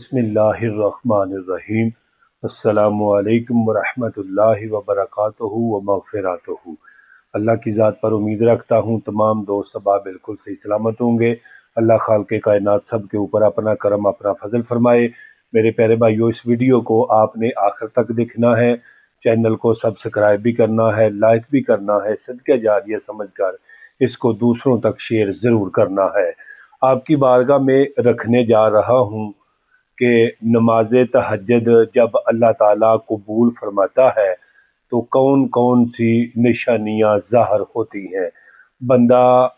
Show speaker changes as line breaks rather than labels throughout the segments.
بسم اللہ الرحمن الرحیم۔ السلام علیکم ورحمۃ اللہ وبرکاتہ و مغفراتہ۔ اللہ کی ذات پر امید رکھتا ہوں تمام دوست احباب بالکل صحیح سلامت ہوں گے۔ اللہ خالق کائنات سب کے اوپر اپنا کرم اپنا فضل فرمائے۔ میرے پیارے بھائیو، اس ویڈیو کو آپ نے آخر تک دیکھنا ہے، چینل کو سبسکرائب بھی کرنا ہے، لائک بھی کرنا ہے، صدقہ جاریہ سمجھ کر اس کو دوسروں تک شیئر ضرور کرنا ہے۔ آپ کی بارگاہ میں رکھنے جا رہا ہوں کہ نماز تہجد جب اللہ تعالیٰ قبول فرماتا ہے تو کون کون سی نشانیاں ظاہر ہوتی ہیں، بندہ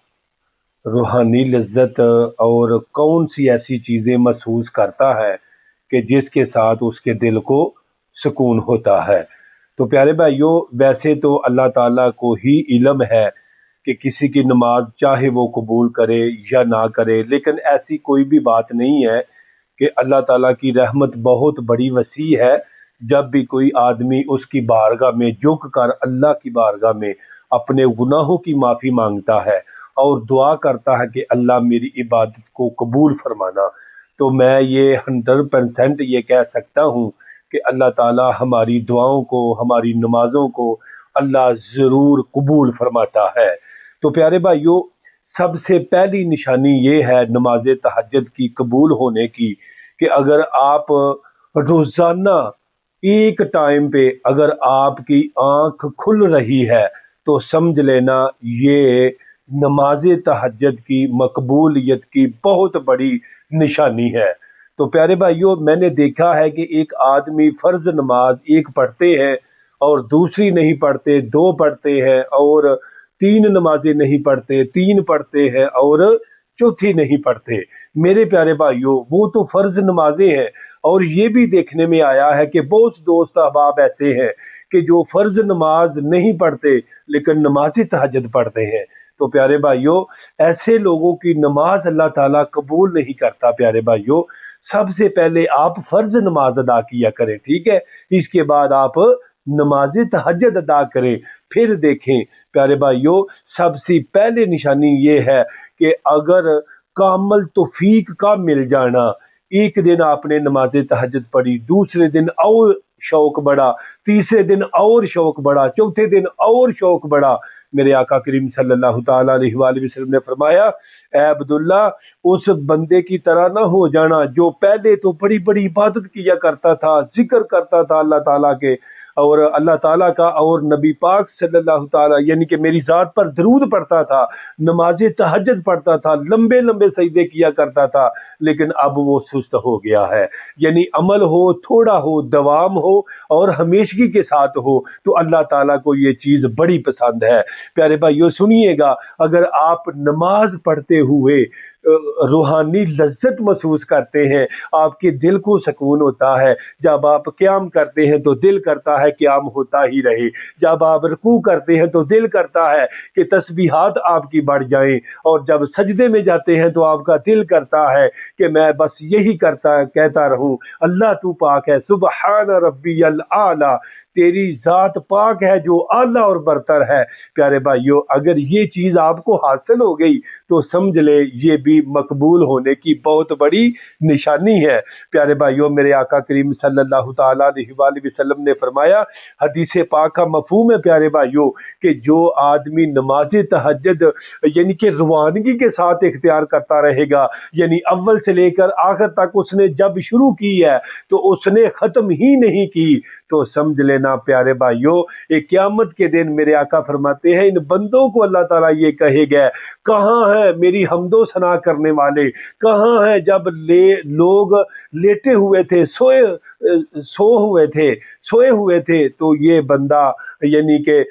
روحانی لذت اور کون سی ایسی چیزیں محسوس کرتا ہے کہ جس کے ساتھ اس کے دل کو سکون ہوتا ہے۔ تو پیارے بھائیوں، ویسے تو اللہ تعالیٰ کو ہی علم ہے کہ کسی کی نماز چاہے وہ قبول کرے یا نہ کرے، لیکن ایسی کوئی بھی بات نہیں ہے کہ اللہ تعالیٰ کی رحمت بہت بڑی وسیع ہے۔ جب بھی کوئی آدمی اس کی بارگاہ میں جھک کر اللہ کی بارگاہ میں اپنے گناہوں کی معافی مانگتا ہے اور دعا کرتا ہے کہ اللہ میری عبادت کو قبول فرمانا، تو میں یہ 100% یہ کہہ سکتا ہوں کہ اللہ تعالیٰ ہماری دعاؤں کو، ہماری نمازوں کو اللہ ضرور قبول فرماتا ہے۔ تو پیارے بھائیوں، سب سے پہلی نشانی یہ ہے نماز تہجد کی قبول ہونے کی کہ اگر آپ روزانہ ایک ٹائم پہ اگر آپ کی آنکھ کھل رہی ہے تو سمجھ لینا یہ نماز تہجد کی مقبولیت کی بہت بڑی نشانی ہے۔ تو پیارے بھائیوں، میں نے دیکھا ہے کہ ایک آدمی فرض نماز ایک پڑھتے ہیں اور دوسری نہیں پڑھتے، دو پڑھتے ہیں اور تین نمازیں نہیں پڑھتے، تین پڑھتے ہیں اور چوتھی نہیں پڑھتے۔ میرے پیارے بھائیوں، وہ تو فرض نمازیں ہیں، اور یہ بھی دیکھنے میں آیا ہے کہ بہت دوست احباب ایسے ہیں کہ جو فرض نماز نہیں پڑھتے لیکن نماز تہجد پڑھتے ہیں۔ تو پیارے بھائیوں، ایسے لوگوں کی نماز اللہ تعالیٰ قبول نہیں کرتا۔ پیارے بھائیوں، سب سے پہلے آپ فرض نماز ادا کیا کریں، ٹھیک ہے؟ اس کے بعد آپ نماز تہجد ادا کریں، پھر دیکھیں۔ پیارے بھائیوں، سب سے پہلے نشانی یہ ہے کہ اگر کامل توفیق کا مل جانا، ایک دن آپ نے نماز تہجد پڑھی، دوسرے دن اور شوق بڑھا، تیسرے دن اور شوق بڑھا، چوتھے دن اور شوق بڑھا۔ میرے آقا کریم صلی اللہ تعالیٰ علیہ وآلہ وسلم نے فرمایا، اے عبداللہ، اس بندے کی طرح نہ ہو جانا جو پہلے تو بڑی بڑی عبادت کیا کرتا تھا، ذکر کرتا تھا اللہ تعالیٰ کے اور اللہ تعالیٰ کا اور نبی پاک صلی اللہ تعالیٰ یعنی کہ میری ذات پر درود پڑھتا تھا، نماز تہجد پڑھتا تھا، لمبے لمبے سجدے کیا کرتا تھا، لیکن اب وہ سست ہو گیا ہے۔ یعنی عمل ہو، تھوڑا ہو، دوام ہو اور ہمیشگی کے ساتھ ہو تو اللہ تعالیٰ کو یہ چیز بڑی پسند ہے۔ پیارے بھائیو، سنیے گا، اگر آپ نماز پڑھتے ہوئے روحانی لذت محسوس کرتے ہیں، آپ کے دل کو سکون ہوتا ہے، جب آپ قیام کرتے ہیں تو دل کرتا ہے قیام ہوتا ہی رہے، جب آپ رکوع کرتے ہیں تو دل کرتا ہے کہ تسبیحات آپ کی بڑھ جائیں، اور جب سجدے میں جاتے ہیں تو آپ کا دل کرتا ہے کہ میں بس یہی کہتا رہوں، اللہ تو پاک ہے، سبحان ربی الاعلی، تیری ذات پاک ہے جو اعلیٰ اور برتر ہے۔ پیارے بھائیو، اگر یہ چیز آپ کو حاصل ہو گئی تو سمجھ لے یہ بھی مقبول ہونے کی بہت بڑی نشانی ہے۔ پیارے بھائیو، میرے آقا کریم صلی اللہ تعالیٰ علیہ وآلہ وسلم نے فرمایا، حدیث پاک کا مفہوم ہے پیارے بھائیو، کہ جو آدمی نماز تہجد یعنی کہ روانگی کے ساتھ اختیار کرتا رہے گا، یعنی اول سے لے کر آخر تک اس نے جب شروع کی ہے تو اس نے ختم ہی نہیں کی، تو سمجھ لینا پیارے بھائیو، ایک قیامت کے دن میرے آقا فرماتے ہیں ان بندوں کو اللہ تعالیٰ یہ کہے گا، کہاں ہیں میری حمد و ثنا کرنے والے، کہاں ہیں جب لوگ لیٹے ہوئے تھے، سوئے ہوئے تھے تو یہ بندہ یعنی کہ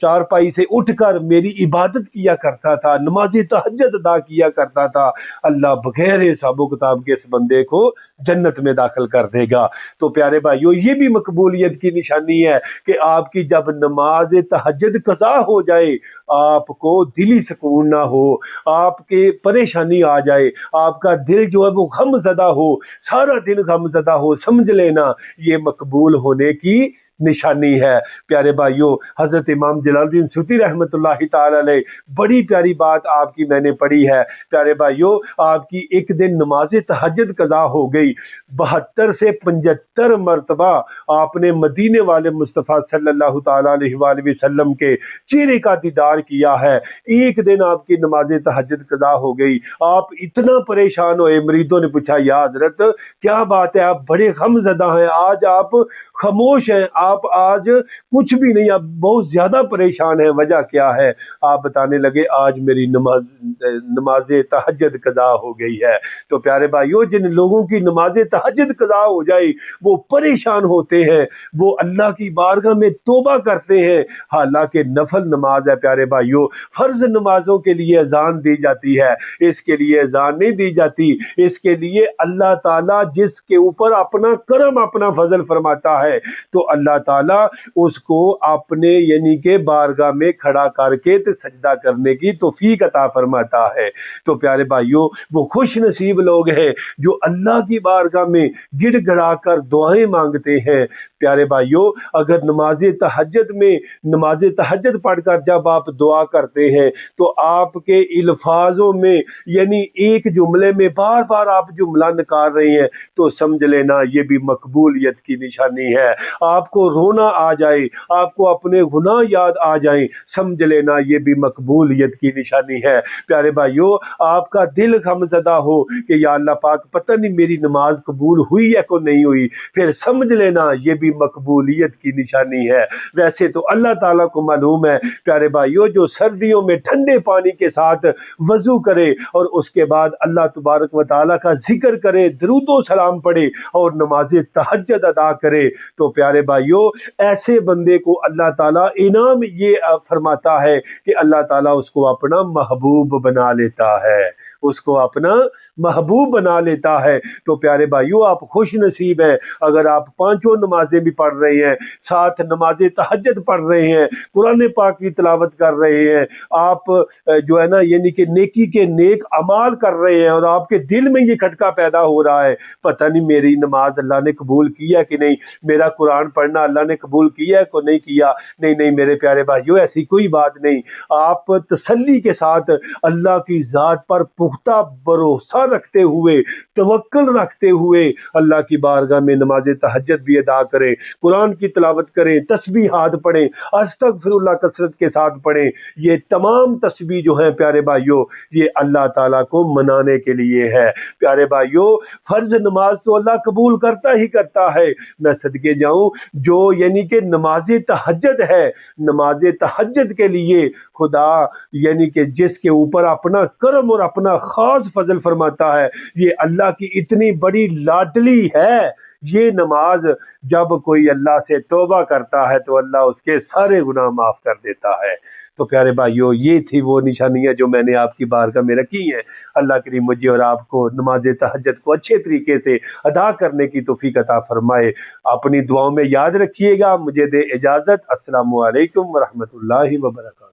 چارپائی سے اٹھ کر میری عبادت کیا کرتا تھا، نماز تہجد ادا کیا کرتا تھا، اللہ بغیر حساب و کتاب کے اس بندے کو جنت میں داخل کر دے گا۔ تو پیارے بھائیو، یہ بھی مقبولیت کی نشانی ہے کہ آپ کی جب نماز تہجد قضا ہو جائے، آپ کو دلی سکون نہ ہو، آپ کے پریشانی آ جائے، آپ کا دل جو ہے وہ غم زدہ ہو، سارا دن غم زدہ ہو، سمجھ لینا یہ مقبول ہونے کی نشانی ہے۔ پیارے بھائیوں، حضرت امام جلال الدین سیوطی رحمۃ اللہ تعالی علیہ بڑی پیاری بات آپ کی میں نے پڑھی ہے۔ پیارے بھائیوں، آپ کی ایک دن نماز تہجد قضا ہو گئی، 72 سے 75 مرتبہ آپ نے مدینے والے مصطفیٰ صلی اللہ تعالی علیہ وآلہ وسلم کے چہرے کا دیدار کیا ہے۔ ایک دن آپ کی نماز تہجد قضا ہو گئی، آپ اتنا پریشان ہوئے، مریدوں نے پوچھا یا حضرت کیا بات ہے، آپ بڑے غم زدہ ہیں، آج آپ خاموش ہیں، آپ آج کچھ بھی نہیں، آپ بہت زیادہ پریشان ہیں، وجہ کیا ہے؟ آپ بتانے لگے آج میری نماز تہجد قضا ہو گئی ہے۔ تو پیارے بھائیوں، جن لوگوں کی نماز تہجد قضا ہو جائے وہ پریشان ہوتے ہیں، وہ اللہ کی بارگاہ میں توبہ کرتے ہیں، حالانکہ نفل نماز ہے۔ پیارے بھائیوں، فرض نمازوں کے لیے اذان دی جاتی ہے، اس کے لیے اذان نہیں دی جاتی، اس کے لیے اللہ تعالیٰ جس کے اوپر اپنا کرم اپنا فضل فرماتا ہے تو اللہ تعالیٰ اس کو اپنے یعنی کہ بارگاہ میں کھڑا کر کے سجدہ کرنے کی توفیق عطا فرماتا ہے۔ تو پیارے بھائیوں، وہ خوش نصیب لوگ ہیں جو اللہ کی بارگاہ میں گڑ گڑا کر دعائیں مانگتے ہیں۔ پیارے بھائیوں، اگر نماز تہجد پڑھ کر جب آپ دعا کرتے ہیں تو آپ کے الفاظوں میں یعنی ایک جملے میں بار بار آپ جملہ نکال رہے ہیں تو سمجھ لینا یہ بھی مقبولیت کی نشانی ہے۔ آپ کو رونا آ جائے، آپ کو اپنے گناہ یاد آ جائیں، سمجھ لینا یہ بھی مقبولیت کی نشانی ہے۔ پیارے بھائیوں، آپ کا دل غم زدہ ہو کہ یا اللہ پاک پتہ نہیں میری نماز قبول ہوئی یا کو نہیں ہوئی، پھر سمجھ لینا یہ بھی مقبولیت کی نشانی ہے۔ ویسے تو اللہ تعالیٰ کو معلوم ہے پیارے بھائیوں، جو سردیوں میں ٹھنڈے پانی کے ساتھ وضو کرے اور اس کے بعد اللہ تبارک و تعالیٰ کا ذکر کرے، درود و سلام پڑھے اور نماز تہجد ادا کرے تو پیارے بھائیوں ایسے بندے کو اللہ تعالیٰ انعام یہ فرماتا ہے کہ اللہ تعالیٰ اس کو اپنا محبوب بنا لیتا ہے، اس کو اپنا محبوب بنا لیتا ہے۔ تو پیارے بھائیوں، آپ خوش نصیب ہیں اگر آپ پانچوں نمازیں بھی پڑھ رہے ہیں، ساتھ نماز تہجد پڑھ رہے ہیں، قرآن پاک کی تلاوت کر رہے ہیں، آپ جو ہے نا یعنی کہ نیکی کے نیک اعمال کر رہے ہیں اور آپ کے دل میں یہ کھٹکا پیدا ہو رہا ہے پتہ نہیں میری نماز اللہ نے قبول کیا کہ نہیں، میرا قرآن پڑھنا اللہ نے قبول کیا ہے کہ نہیں کیا۔ نہیں میرے پیارے بھائیوں، ایسی کوئی بات نہیں۔ آپ تسلی کے ساتھ اللہ کی ذات پر پختہ بھروسہ رکھتے ہوئے، توکل رکھتے ہوئے اللہ کی بارگاہ میں نماز تہجد بھی ادا کریں، قرآن کی تلاوت کریں، تسبیحات پڑھیں، استغفر اللہ کثرت کے ساتھ پڑھیں۔ یہ تمام تسبیح جو ہیں پیارے بھائیوں یہ اللہ تعالیٰ کو منانے کے لیے ہے۔ پیارے بھائیوں، فرض نماز تو اللہ قبول کرتا ہی کرتا ہے۔ میں صدقے جاؤں جو یعنی کہ نماز تہجد ہے، نماز تہجد کے لیے خدا یعنی کہ جس کے اوپر اپنا کرم اور اپنا خاص فضل فرماتا ہے، یہ اللہ کی اتنی بڑی لاڈلی ہے۔ یہ نماز جب کوئی اللہ سے توبہ کرتا ہے تو اللہ اس کے سارے گناہ معاف کر دیتا ہے۔ تو پیارے بھائیوں، یہ تھی وہ نشانیاں جو میں نے آپ کی بارگاہ میں رکھی ہیں۔ اللہ کریم مجھے اور آپ کو نماز تہجد کو اچھے طریقے سے ادا کرنے کی توفیق عطا فرمائے۔ اپنی دعاؤں میں یاد رکھیے گا۔ مجھے دے اجازت۔ السلام علیکم ورحمۃ اللہ وبرکاتہ۔